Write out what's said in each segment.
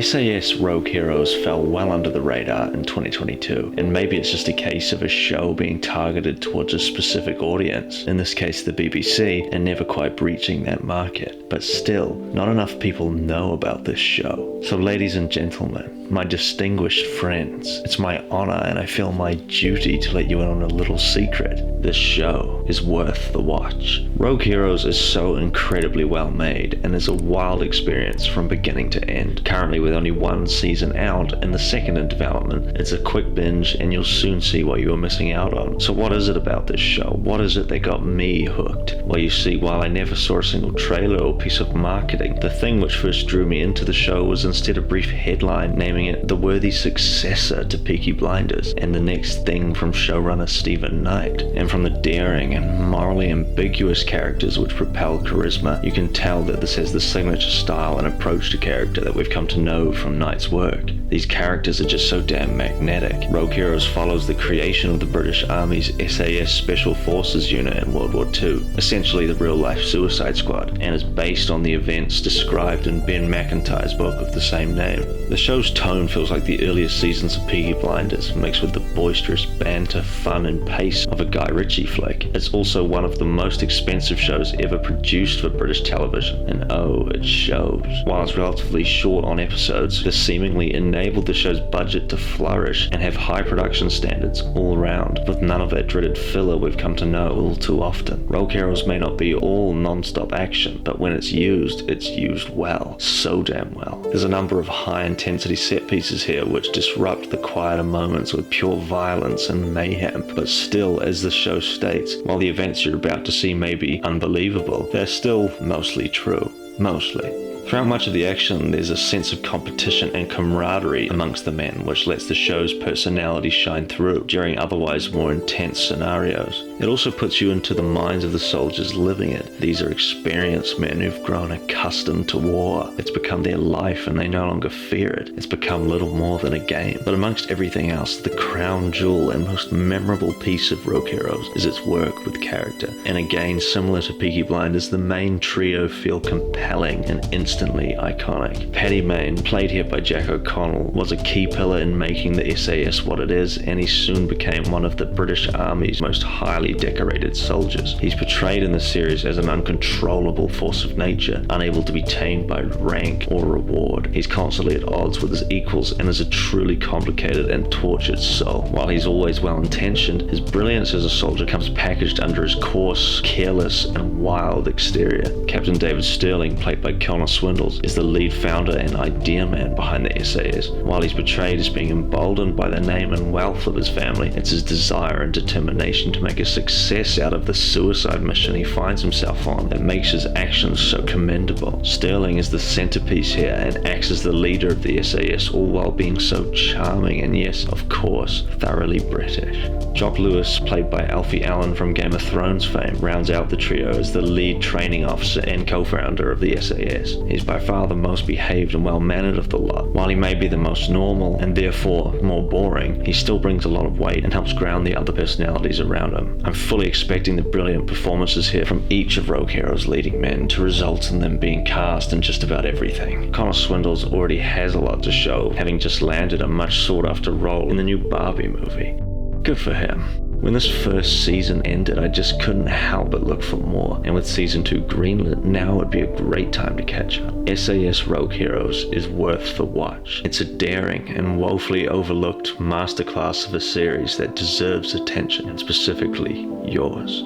SAS Rogue Heroes fell well under the radar in 2022, and maybe it's just a case of a show being targeted towards a specific audience, in this case the BBC, and never quite breaching that market. But still, not enough people know about this show. So ladies and gentlemen, my distinguished friends, it's my honor and I feel my duty to let you in on a little secret. This show is worth the watch. Rogue Heroes is so incredibly well made and is a wild experience from beginning to end. Currently with only one season out and the second in development, it's a quick binge and you'll soon see what you were missing out on. So what is it about this show? What is it that got me hooked? Well, you see, while I never saw a single trailer or piece of marketing, the thing which first drew me into the show was instead a brief headline naming it the worthy successor to Peaky Blinders and the next thing from showrunner Stephen Knight. And from the daring and morally ambiguous characters which propel charisma, you can tell that this has the signature style and approach to character that we've come to know from Knight's work. These characters are just so damn magnetic. Rogue Heroes follows the creation of the British Army's SAS Special Forces unit in World War II, essentially the real-life Suicide Squad, and is based on the events described in Ben McIntyre's book of the same name. The show's tone feels like the earliest seasons of Peaky Blinders, mixed with the boisterous banter, fun, and pace of a Guy Ritchie flick. It's also one of the most expensive shows ever produced for British television, and oh, it shows. While it's relatively short on episodes, this seemingly enabled the show's budget to flourish and have high production standards all around, with none of that dreaded filler we've come to know all too often. Rogue Heroes may not be all non-stop action, but when it's used well. So damn well. There's a number of high-intensity set pieces here which disrupt the quieter moments with pure violence and mayhem, but still, as the show states, while the events you're about to see may be unbelievable, they're still mostly true. Mostly. Throughout much of the action, there's a sense of competition and camaraderie amongst the men, which lets the show's personality shine through during otherwise more intense scenarios. It also puts you into the minds of the soldiers living it. These are experienced men who've grown accustomed to war. It's become their life and they no longer fear it. It's become little more than a game. But amongst everything else, the crown jewel and most memorable piece of Rogue Heroes is its work with character. And again, similar to Peaky Blinders, the main trio feel compelling and instantly iconic. Paddy Mayne, played here by Jack O'Connell, was a key pillar in making the SAS what it is, and he soon became one of the British Army's most highly decorated soldiers. He's portrayed in the series as an uncontrollable force of nature, unable to be tamed by rank or reward. He's constantly at odds with his equals and is a truly complicated and tortured soul. While he's always well-intentioned, his brilliance as a soldier comes packaged under his coarse, careless, and wild exterior. Captain David Sterling, played by Connor Swindles, is the lead founder and idea man behind the SAS. While he's portrayed as being emboldened by the name and wealth of his family, it's his desire and determination to make a success out of the suicide mission he finds himself on that makes his actions so commendable. Sterling is the centerpiece here and acts as the leader of the SAS, all while being so charming and, yes, of course, thoroughly British. Jock Lewis, played by Alfie Allen from Game of Thrones fame, rounds out the trio as the lead training officer and co-founder of the SAS. He's by far the most behaved and well-mannered of the lot. While he may be the most normal and therefore more boring, he still brings a lot of weight and helps ground the other personalities around him. I'm fully expecting the brilliant performances here from each of Rogue Heroes' leading men to result in them being cast in just about everything. Connor Swindles already has a lot to show, having just landed a much sought-after role in the new Barbie movie. Good for him. When this first season ended, I just couldn't help but look for more, and with season 2 greenlit, now would be a great time to catch up. SAS Rogue Heroes is worth the watch. It's a daring and woefully overlooked masterclass of a series that deserves attention, and specifically yours.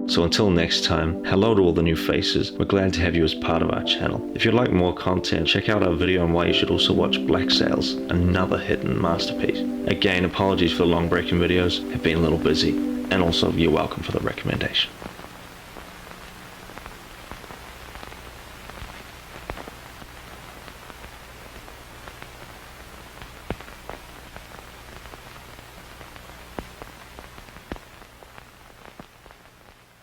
So until next time, hello to all the new faces. We're glad to have you as part of our channel. If you'd like more content, check out our video on why you should also watch Black Sails, another hidden masterpiece. Again, apologies for the long breaking videos, have been a little busy, and also you're welcome for the recommendation.